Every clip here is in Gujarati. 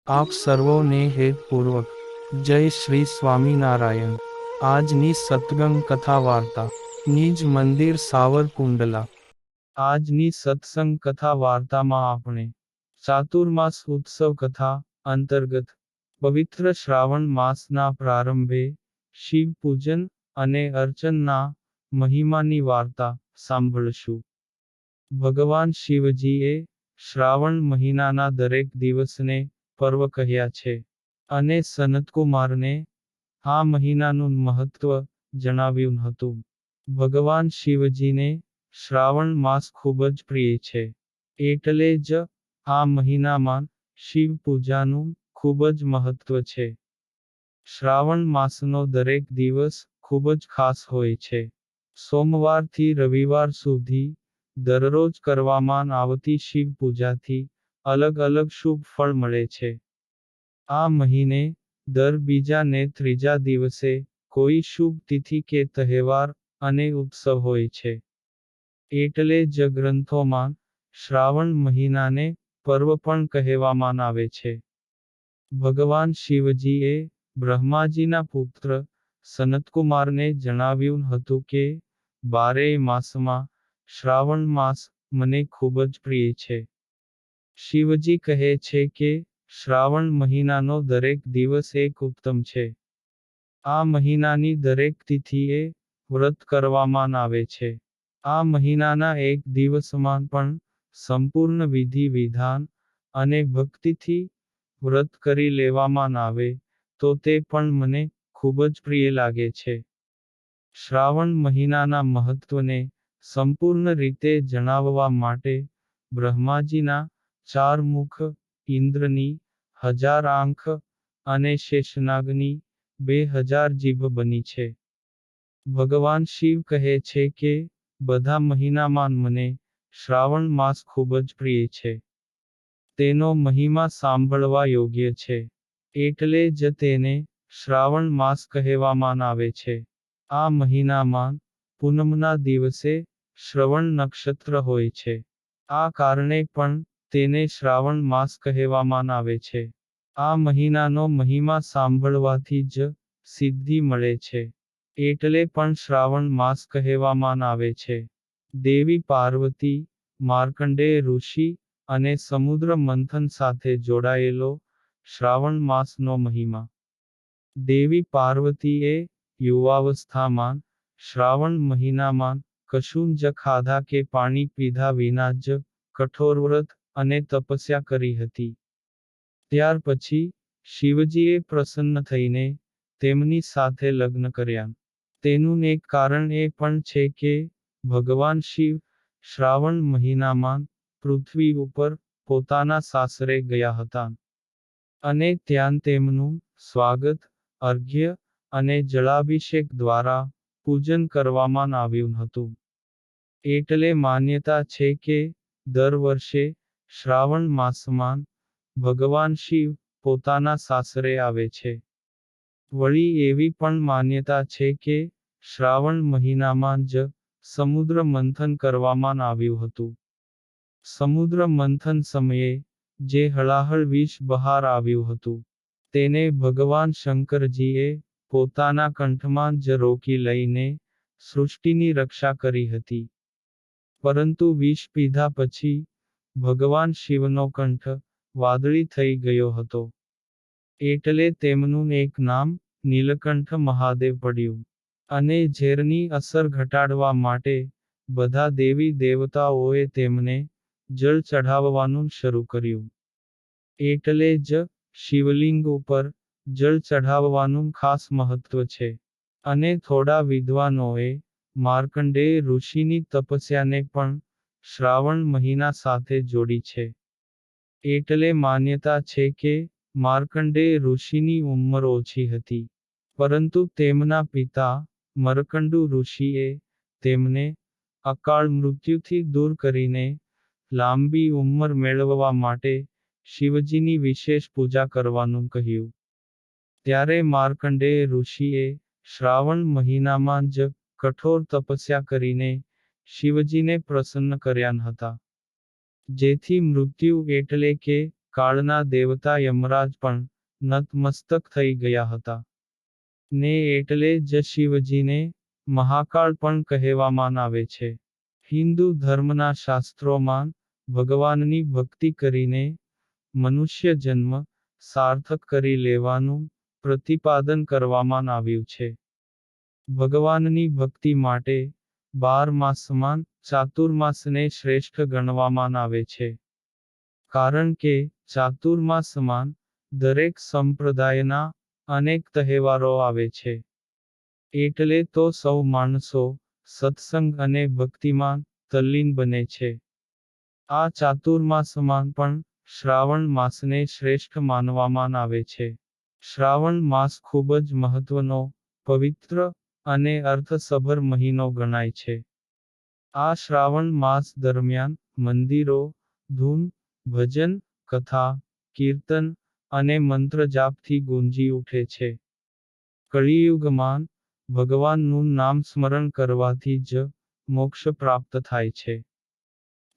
આપ સર્વોને હેતપૂર્વક જય શ્રી સ્વામિનારાયણ। આજની સત્સંગ કથા વાર્તા નિજ મંદિર સાવરકુંડલા। આજની સત્સંગ કથા વાર્તામાં આપણે ચાતુર્માસ ઉત્સવ કથા અંતર્ગત પવિત્ર શ્રાવણ માસના પ્રારંભે શિવ પૂજન અને અર્ચનના મહિમાની વાર્તા સાંભળશું। ભગવાન શિવજીએ શ્રાવણ મહિનાના દરેક દિવસને પર્વ કહ્યા છે અને સનતકુમારને આ મહિનાનું મહત્વ જણાવ્યું હતું। ભગવાન શિવજીને શ્રાવણ માસ ખૂબ જ પ્રિય છે, એટલે જ આ મહિનામાં શિવ પૂજાનું ખૂબ જ મહત્વ છે। શ્રાવણ માસનો દરેક દિવસ ખૂબ જ ખાસ હોય છે। સોમવારથી રવિવાર સુધી દરરોજ કરવામાં આવતી શિવ પૂજાથી અલગ અલગ શુભ ફળ મળે છે। આ મહિને દર બીજા ને ત્રીજા દિવસે કોઈ શુભ તિથિ કે તહેવાર અને ઉત્સવ હોય છે, એટલે જ ગ્રંથોમાં શ્રાવણ મહિનાને પર્વ પણ કહેવામાં આવે છે। ભગવાન શિવજીએ બ્રહ્માજીના પુત્ર સનતકુમારને જણાવ્યું હતું કે 12 માસમાં શ્રાવણ માસ મને ખૂબ જ પ્રિય છે। શિવજી કહે છે કે શ્રાવણ મહિનાનો દરેક દિવસ એક ઉત્તમ છે। આ મહિનાની દરેક તિથિએ વ્રત કરવામાં આવે છે। આ મહિનાના એક દિવસમાં પણ સંપૂર્ણ વિધિ વિધાન અને ભક્તિથી વ્રત કરી લેવામાં આવે તો તે પણ મને ખૂબ જ પ્રિય લાગે છે। શ્રાવણ મહિનાના મહત્વને સંપૂર્ણ રીતે જણાવવા માટે બ્રહ્માજીના 4 મુખ, ઇન્દ્રની 1000 આંખ અને શેષનાગની 2000 જીભ બની છે। ભગવાન શિવ કહે છે કે બધા મહિનામાં મને શ્રાવણ માસ ખૂબ જ પ્રિય છે। તેનો મહિમા સાંભળવા યોગ્ય છે, એટલે જ તેને શ્રાવણ માસ કહેવામાં આવે છે। આ મહિનામાં પૂનમના દિવસે શ્રવણ નક્ષત્ર હોય છે, આ કારણે પણ તેને શ્રાવણ માસ કહેવામાં આવે છે। આ મહિનાનો મહિમા સાંભળવાથી જ સિદ્ધિ મળે છે, એટલે પણ શ્રાવણ માસ કહેવામાં આવે છે। દેવી પાર્વતી, માર્કંડેય ઋષિ અને સમુદ્ર મંથન સાથે જોડાયેલો શ્રાવણ માસનો મહિમા। દેવી પાર્વતીએ યુવાવસ્થામાં શ્રાવણ મહિનામાં કશું જ ખાધા કે પાણી પીધા વિના જ કઠોર વ્રત અને તપસ્યા કરી હતી। ત્યાર પછી શિવજીએ પ્રસન્ન થઈને તેમની સાથે લગ્ન કર્યા। તેનું એક કારણ એ પણ છે કે ભગવાન શિવ શ્રાવણ મહિનામાં પૃથ્વી ઉપર પોતાના સાસરે ગયા હતા અને ત્યાં તેમનું સ્વાગત, અર્ઘ્ય અને જળાભિષેક દ્વારા પૂજન કરવામાં આવ્યું હતું। એટલે માન્યતા છે કે દર વર્ષે શ્રાવણ માસમાં ભગવાન શિવ પોતાના સાસરે આવે છે। વળી એવી પણ માન્યતા છે કે શ્રાવણ મહિનામાં જ સમુદ્ર મંથન કરવામાં આવ્યું હતું। સમુદ્ર મંથન સમયે જે હળાહળ વિષ બહાર આવ્યું હતું, તેને ભગવાન શંકરજીએ પોતાના કંઠમાં જ રોકી લઈને સૃષ્ટિની રક્ષા કરી હતી। પરંતુ વિષ પીધા પછી ભગવાન શિવનો કંઠ વાદળી થઈ ગયો હતો, એટલે તેમનું એક નામ નીલકંઠ મહાદેવ પડ્યું। અને ઝેરની અસર ઘટાડવા માટે બધા દેવી દેવતાઓએ તેમને જળ ચઢાવવાનું શરૂ કર્યું। એટલે જ શિવલિંગ ઉપર જળ ચઢાવવાનું ખાસ મહત્વ છે। અને થોડા વિદ્વાનોએ માર્કંડેય ઋષિની તપસ્યાને પણ શ્રાવણ મહિના સાથે જોડી છે। એટલે માન્યતા છે કે માર્કંડેય ઋષિની ઉંમર ઓછી હતી, પરંતુ તેમના પિતા મર્કંડુ ઋષિએ તેમને અકાળ મૃત્યુથી દૂર કરીને લાંબી ઉંમર મેળવવા માટે શિવજીની વિશેષ પૂજા કરવાનું કહ્યું। ત્યારે માર્કંડેય ઋષિએ શ્રાવણ મહિનામાં જ કઠોર તપસ્યા કરીને શિવજીને પ્રસન્ન કર્યા હતા, જેથી મૃત્યુ એટલે કે કાળના દેવતા યમરાજ પણ નતમસ્તક થઈ ગયા હતા. ને એટલે જ શિવજીને મહાકાળ પણ કહેવામાં આવે છે. હિન્દુ ધર્મના શાસ્ત્રોમાં ભગવાનની ભક્તિ કરીને મનુષ્ય જન્મ સાર્થક કરી લેવાનું પ્રતિપાદન કરવામાં આવ્યું છે. ભગવાનની ભક્તિ માટે 12 માસમાં ચાતુર્માસને શ્રેષ્ઠ ગણવામાં આવે છે. કારણ કે ચાતુર્માસમાં દરેક સંપ્રદાયના અનેક તહેવારો આવે છે. એટલે તો સૌ માણસો સત્સંગ અને ભક્તિમાં તલ્લીન બને છે. આ ચાતુર્માસમાં પણ શ્રાવણ માસને શ્રેષ્ઠ માનવામાં આવે છે. શ્રાવણ માસ ખૂબ જ મહત્વનો, પવિત્ર અને અર્થસભર મહિનો ગણાય છે. આ શ્રાવણ માસ દરમિયાન મંદિરો ધૂન, ભજન, કથા, કીર્તન અને મંત્રજાપથી ગુંજી ઉઠે છે. કળિયુગમાં ભગવાનનું નામ સ્મરણ કરવાથી જ મોક્ષ પ્રાપ્ત થાય છે.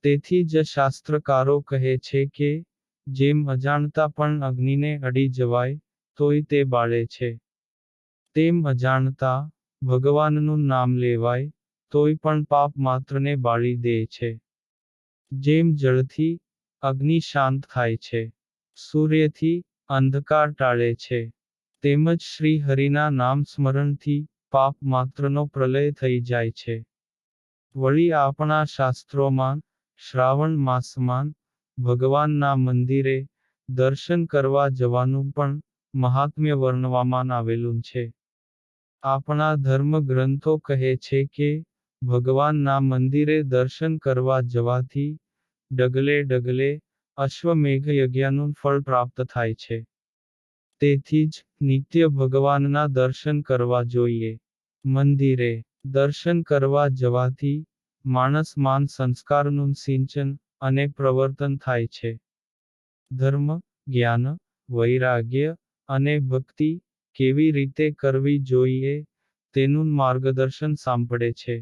તેથી જ શાસ્ત્રકારો કહે છે કે જેમ અજાણતા પણ અગ્નિને અડી જવાય તોય તે બાળે છે. તેમ અજાણતા ભગવાનનું નામ લેવાય તોય પણ પાપ માત્રને બાળી દે છે. જેમ જળથી અગ્નિ શાંત થાય છે, સૂર્યથી અંધકાર ટાળે છે, તેમજ શ્રી હરિના નામ સ્મરણથી પાપ માત્રનો પ્રલય થઈ જાય છે. વળી આપણા શાસ્ત્રોમાં શ્રાવણ માસમાં ભગવાનના મંદિરે દર્શન કરવા જવાનું પણ મહાત્મ્ય વર્ણવવામાં આવેલું છે. આપણા ધર્મ ગ્રંથો કહે છે કે ભગવાનના મંદિરે દર્શન કરવા જવાથી ડગલે ડગલે અશ્વમેઘ યજ્ઞનું ફળ પ્રાપ્ત થાય છે. તેથી જ નિત્ય ભગવાનના દર્શન કરવા જોઈએ. મંદિરે દર્શન કરવા જવાથી માણસમાં સંસ્કારનું સિંચન અને પ્રવર્તન થાય છે. ધર્મ, જ્ઞાન, વૈરાગ્ય અને ભક્તિ કેવી રીતે કરવી જોઈએ તેનું માર્ગદર્શન સાંપડે છે.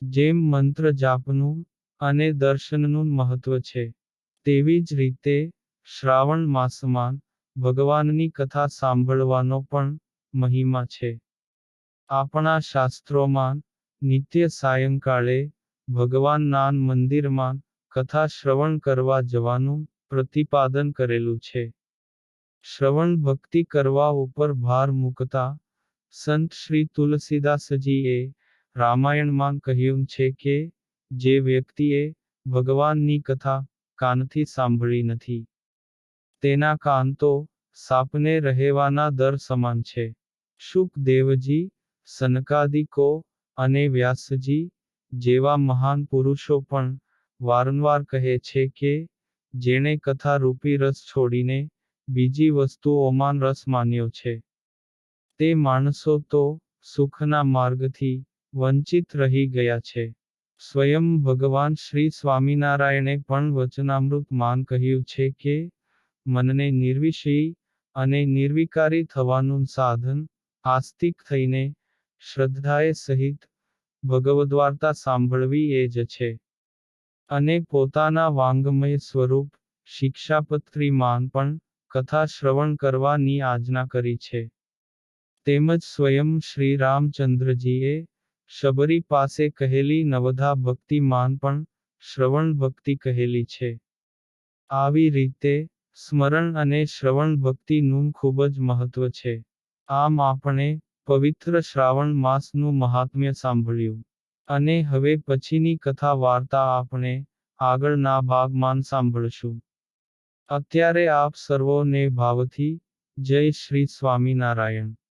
જેમ મંત્ર જાપનું અને દર્શનનું મહત્વ છે, તેવી જ રીતે શ્રાવણ માસમાં ભગવાનની કથા સાંભળવાનો પણ મહિમા છે. આપણા શાસ્ત્રોમાં નિત્ય સાયંકાળે ભગવાનના મંદિરમાં કથા શ્રવણ કરવા જવાનું પ્રતિપાદન કરેલું છે. શ્રવણ ભક્તિ કરવા ઉપર ભાર મૂકતા સંત શ્રી તુલસીદાસજીએ રામાયણમાં કહ્યું છે કે જે વ્યક્તિએ ભગવાનની કથા કાનથી સાંભળી નથી, તેના કાન તો સાપને રહેવાના દર સમાન છે. શુકદેવજી, સનકાદિકો અને વ્યાસજી જેવા મહાન પુરુષો પણ વારંવાર કહે છે કે જેણે કથા રૂપી રસ છોડીને બીજી વસ્તુઓમાં રસ માન્યો છે, તે માણસો તો સુખના માર્ગથી વંચિત રહી ગયા છે. સ્વયં ભગવાન શ્રી સ્વામિનારાયણે પણ વચનામૃત માં કહ્યું છે કે મનને નિર્વિષયી અને નિર્વિકારી થવાનું સાધન આસ્તિક થઈને શ્રદ્ધાએ સહિત ભગવદ્વાર્તા સાંભળવી એ જ છે. અને પોતાના વાંગમય સ્વરૂપ શિક્ષાપત્રીમાં પણ કથા શ્રવણ કરવાની આજ્ઞા કરી છે. તેમજ સ્વયં શ્રી રામચંદ્રજીએ શબરી પાસે કહેલી નવધા ભક્તિમાં પણ શ્રવણ ભક્તિ કહેલી છે. આવી રીતે સ્મરણ અને શ્રવણ ભક્તિનું ખૂબ જ મહત્વ છે. આમ આપણે પવિત્ર શ્રાવણ માસનું મહાત્મ્ય સાંભળ્યું. અને હવે પછીની કથા વાર્તા આપણે આગળના ભાગમાં સાંભળશું. અત્યારે આપ સર્વોને ભાવથી જય શ્રી સ્વામિનારાયણ.